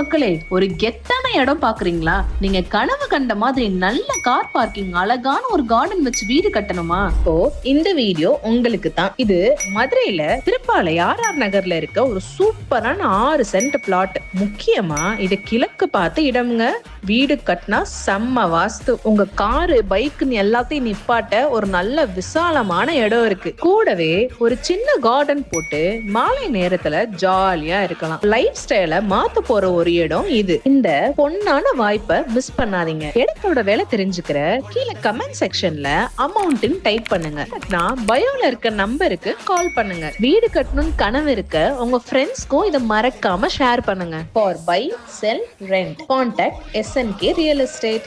மக்களே, ஒரு கெத்தான இடம் பாக்குறீங்களா? நீங்க கனவு கண்ட மாதிரி நல்ல கார் பார்க்கிங், அழகான ஒரு கார்டன் வச்சு வீடு கட்டணுமா? இப்போ இந்த வீடியோ உங்களுக்கு தான். இது மதுரையில திருப்பாலை RR நகர்ல இருக்க ஒரு சூப்பரான 6 சென்ட் பிளாட். முக்கியமா இது கிழக்கு பார்த்த இடம்ங்க. வீடு கட்டினா செம்ம வாஸ்து. உங்க காரு பைக்குன்னு எல்லாத்தையும் நிப்பாட்ட ஒரு நல்ல விசாலமான இடம் இருக்கு. கூடவே ஒரு சின்ன கார்டன் போட்டு மாலை நேரத்துல ஜாலியா இருக்கலாம். லைஃப் ஸ்டைல மாத்த போற ஒரு இடம் இது. இந்த பொன்னான வாய்ப்பை மிஸ் பண்ணாதீங்க. இடத்தோட விலை தெரிஞ்சுக்கிற கீழே கமெண்ட் செக்ஷன்ல அமௌண்ட் டைப் பண்ணுங்க. நான் பயோல இருக்க நம்பருக்கு கால் பண்ணுங்க. வீடு கட்டணும்னு கனவு இருக்க உங்க ஃப்ரெண்ட்ஸ்க்கும் இதை மறக்காம ஷேர் பண்ணுங்க. For buy, sell, rent, contact SNK real estate.